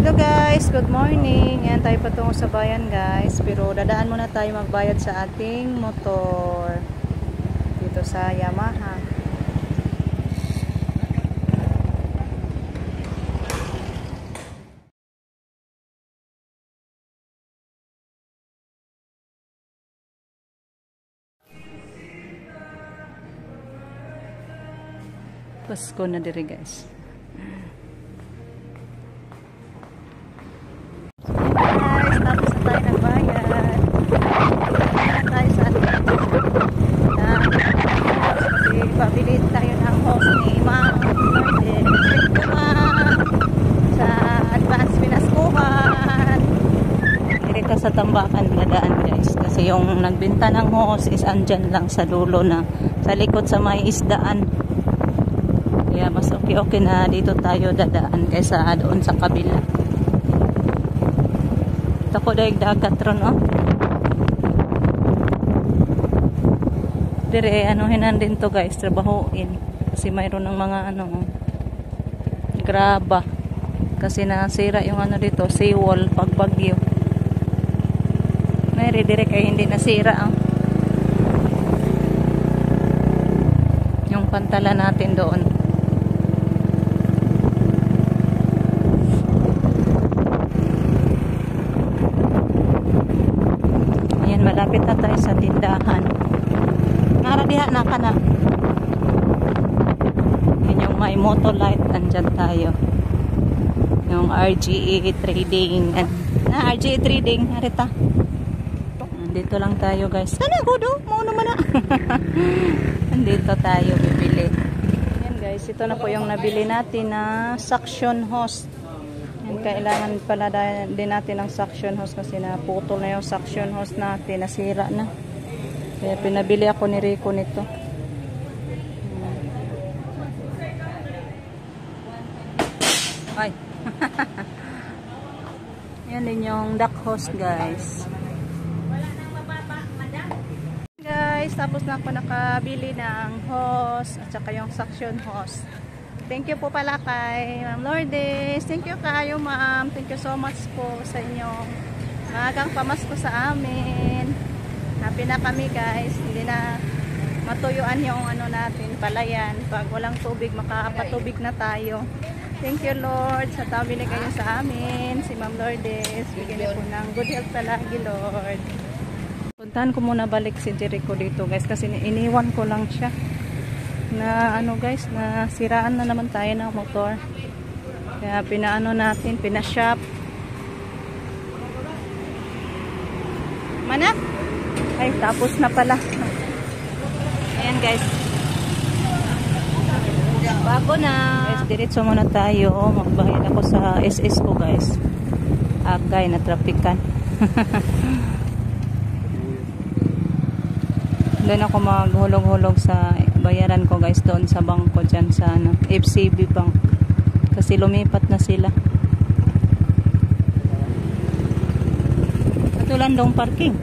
Hello guys, good morning. Yan tayo patungo sa bayan guys. Pero dadaan muna tayo magbayad sa ating motor dito sa Yamaha. Pasko na diri guys. Guys, tapos na tayo nagbayad. Tayo sa kasi pabili tayo ng host ni Ma'am sa advance pinaskuhan. Dito sa Tambakan na daan guys. Kasi yung nagbenta ng host is andyan lang sa dulo na sa likod sa may isdaan. Kaya mas okay na dito tayo dadaan kaysa doon sa kabila. Ito ko dahil dagat ron, oh. Dire, hinan din to guys, trabahuin. Kasi mayroon ng mga graba. Kasi nasira yung dito, seawall, pagbagyo. Mayroon dire kaya hindi nasira, oh. Yung pantala natin doon. Malapit na tayo sa tindahan. Naradiha na ka na. Yan yung may Motolight. Andyan tayo. Yung RGA Trading. RGA Trading. Harita. Andito lang tayo guys. Sana gudo. Mauno mo na. Andito tayo bibili. Yan guys. Ito na po yung nabili natin na suction hose. Yan, kailangan pala din natin ng suction hose kasi naputol na yung suction hose natin, nasira na. Kaya pinabili ako ni Rico nito. Ay. Yan din yung duck hose guys. Guys, tapos na ako nakabili ng hose at saka yung suction hose. Thank you po pala kay Ma'am Lourdes. Thank you kayo ma'am. Thank you so much po sa inyong maagang pamasko sa amin. Happy na kami guys. Hindi na matuyuan yung natin, palayan. Pag walang tubig, makapatubig na tayo. Thank you Lord sa tabi na kayo sa amin. Si Ma'am Lourdes. Bigyan niyo po ng good health palagi Lord. Puntahan ko muna balik si Jericho dito guys kasi iniwan ko lang siya. Na guys, na siraan na naman tayo ng motor. Kaya natin, pinashop. Mana? Ay, tapos na pala. Ayan guys. Bago na. Guys, diretso muna tayo. Magbayad ako sa SS ko guys. Agay na trapikan. Doon ako maghulog-hulog sa bayaran ko guys doon sa bangko dyan sa FCB Bank. Kasi lumipat na sila. Katulandong parking.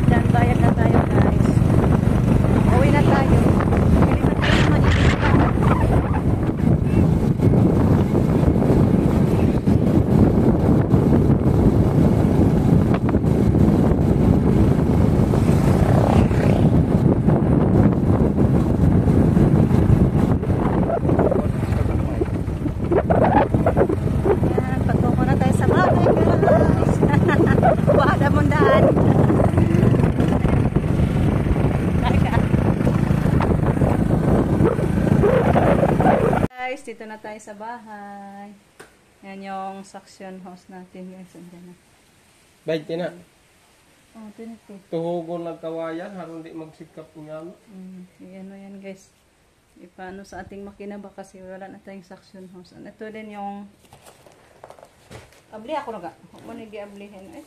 Dyan, bayad na tayo guys. Uwi na tayo. Dito na tayo sa bahay. Yan yung suction hose natin guys. Andyan na. Baik, tina. Oh, tiniti. Tuhugon nagkawayan, haron di magsikap niya. Yan guys. Ipaano sa ating makina ba kasi wala na tayong suction hose. Ito din yung abli ako naga. Huwag mo nag-ablihin.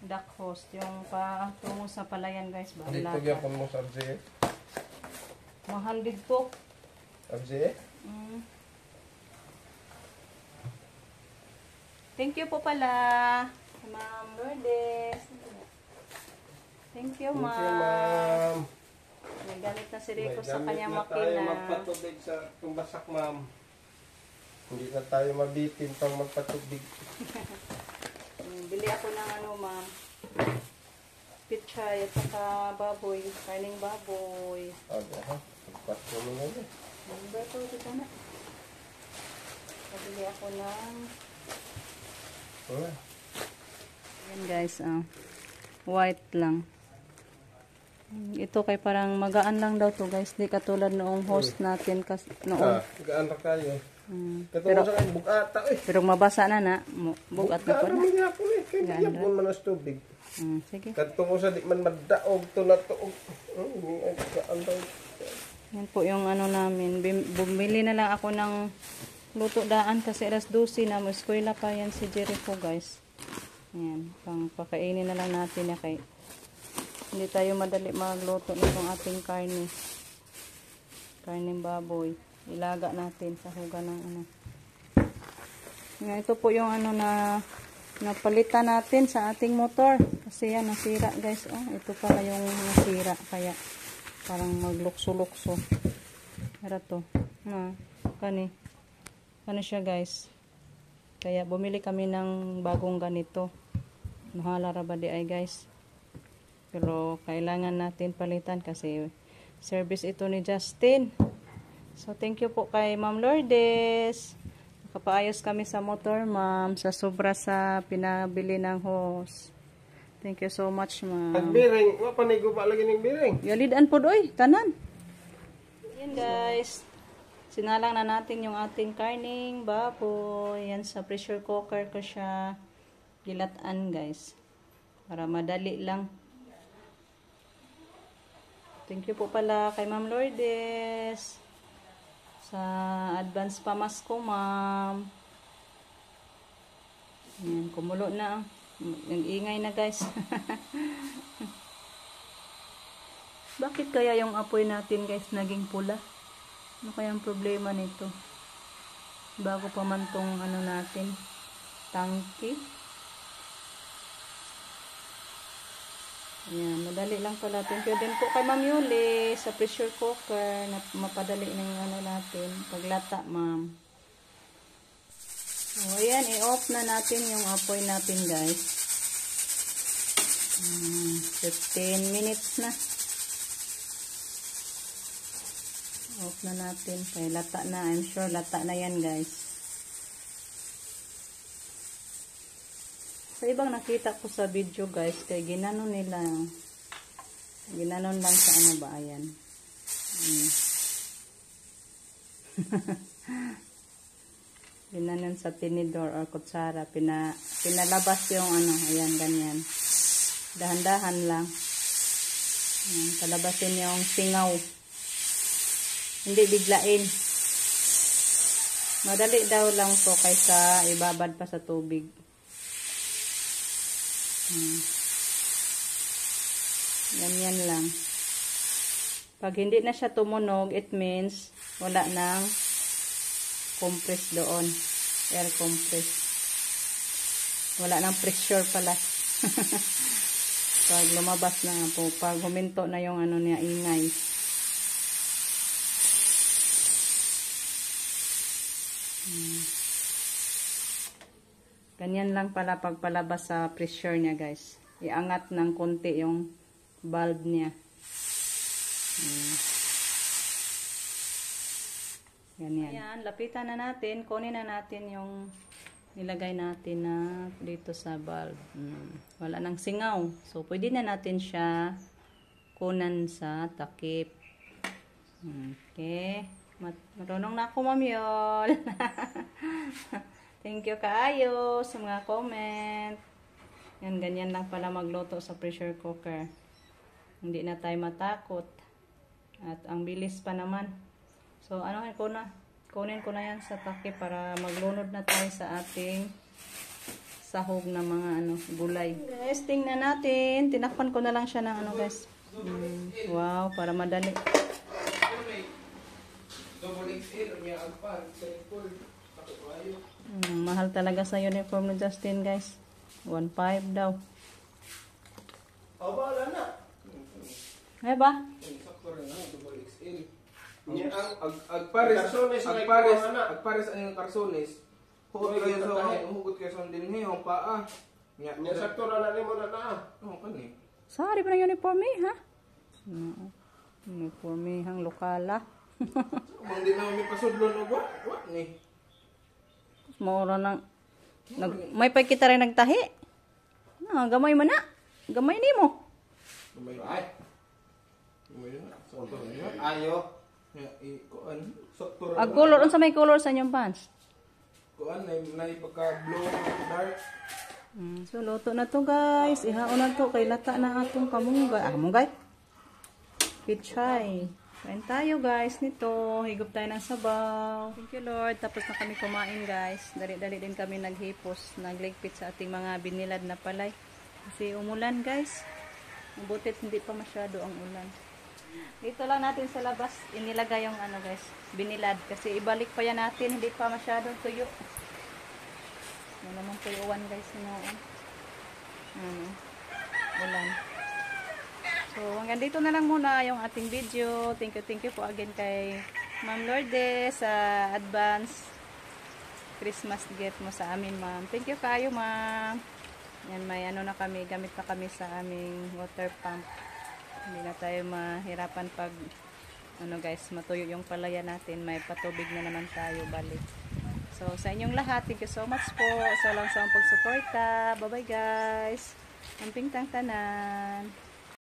Duck hose. Yung patungo sa palayan guys. Dito gyapon mo sa RGA. Mahal dito. RGA? Thank you po pala Ma'am Lourdes. Thank you ma'am. May gamit na si Rico May sa gamit kanyang na tayo makina. magpatubig sa tumbasak, ma'am. Hindi na tayo mabitin pang magpatubig. Bili ako ng ano, ma'am. Pichay at saka baboy. Karning baboy. Ano, ha? Pagpasko mo na eh. Ano ba ito? Dito na. Pabili ako ng... Wala. Ayan guys, white lang. Ito kay parang magaan lang daw to guys. Di katulad noong host natin noon. Gaan na tayo. Pero, Katulad sa akin, bukata eh. pero mabasa na. Bugat na po Gaan na. naman yapon eh. Kaya Gaan yapon man ang tubig. Sige. Katulad sa di man madaog to na to. Gaan daw. Yan po yung ano namin. Bumili na lang ako ng luto daan kasi alas 12 na. Eskwela pa yan si Jericho guys. Yan. Pang pakainin na lang natin na kay hindi tayo madali magluto nitong ating karne. Karneng baboy. Ilaga natin sa huga ng ano. Yan, ito po yung ano na napalitan natin sa ating motor. Kasi yan, nasira guys. Oh, ito pala yung nasira. Kaya parang maglukso-lukso. Pero to. Kani. Ano siya guys. Kaya bumili kami ng bagong ganito. Mahala ba di ay guys. Pero kailangan natin palitan kasi service ito ni Justin. So thank you po kay Ma'am Lourdes. Nakapaayos kami sa motor ma'am sa sobra sa pinabili ng hose. Thank you so much ma'am. Nagbiring. Wapanigo ba lagi ng biring? Yalidan po doy. Tanan. Yan guys. Sinalang na natin yung ating karning baboy. Yan sa pressure cooker ko siya gilatan guys. Para madali lang. Thank you po pala kay Ma'am Lourdes. Sa advance pamasko ma'am. Yan, kumulo na. Nag-ingay na guys. Bakit kaya yung apoy natin guys naging pula? Ano kaya ang problema nito? Bago pa man tong ano natin, tangki. Ayan, madali lang pala. Thank you din po kay Ma'am Yuli sa pressure cooker na mapadali ng ano natin, paglata ma'am. So, ayan, i-off na natin yung apoy natin guys. 15 minutes na. Off na natin. Kaya lata na. I'm sure lata na yan guys. Sa ibang nakita ko sa video guys, kaya ginanon nila. Ginanon lang sa ano ba. Ayan. Ginanon sa tinidor or kutsara. Pinalabas yung ano. Ayan, ganyan. Dahan-dahan lang. Ayan, palabasin yung singaw. Hindi biglain. Madali daw lang to kaysa ibabad pa sa tubig. Ganyan lang. Pag hindi na siya tumunog, it means wala nang compress doon. Air compress. Wala nang pressure pala. Pag lumabas na po, pag huminto na yung ano niya, ingay. Ganyan lang pala pagpalabas sa pressure niya guys. Iangat ng konti yung bulb niya. Ganyan. Ayan, lapitan na natin. Kunin na natin yung nilagay natin na dito sa bulb. Wala nang singaw. So, pwede na natin siya kunan sa takip. Okay. Marunong na ako, Ma'am Yol. Thank you kaayo sa mga comment. Yan, ganyan lang pala magluto sa pressure cooker. Hindi na tayo matakot. At ang bilis pa naman. So, ano ko na? Kunin ko na yan sa takip para maglunod na tayo sa ating sahog na mga ano, gulay. Guys, tingnan natin. Tinakpan ko na lang siya ng ano guys. Wow, para madali. Mahal talaga sa uniform ni Justin guys. 1.5 daw. Aba, wala na. Ay ba? Nya ang Agpares, Karsones na agpares, ikuha na. agpares ang karsones. Huwag Hugot kayo yung sa tahe. hugot kayo sa dinhi ang paa. Nya, sakto na nimo na na. oh kani. Sari pa ng uniforme, ha? No. Uniforme hang lokala. Kung di na may pasudlon og wa ni. Maura nang may pa kita rin nagtahi. Ah, gamay man na. Gamay nimo. Gamay. Ay, Gamay na. So to niya. ayo. Nya kuan sakto Ag color unsa may color sa inyong pants? kuan na pagka blue dark. So luto na to guys. Ihaon na to kay lata na atong kamunggay. Ah, munggay. Pichay. Kain tayo guys nito. Higop tayo ng sabaw. Thank you Lord. Tapos na kami kumain guys. Dali-dali din kami naghipos. Nagligpit sa ating mga binilad na palay. Kasi umulan guys. Mabutit hindi pa masyado ang ulan. Dito lang natin sa labas inilagay yung ano guys, binilad. Kasi ibalik pa yan natin. Hindi pa masyadong tuyo. Ano naman tuyuan guys. Ulan. So, hanggang dito na lang muna yung ating video. Thank you po again kay Ma'am Lourdes sa advance Christmas gift mo sa amin, ma'am. Thank you kayo, ma'am. Yan, may ano na kami, gamit na kami sa aming water pump. Hindi na tayo mahirapan pag ano guys, matuyo yung palaya natin. May patubig na naman tayo balik. So, sa inyong lahat, thank you so much po. So, lang sa pagsuporta. Bye-bye guys. Amping tang tanan.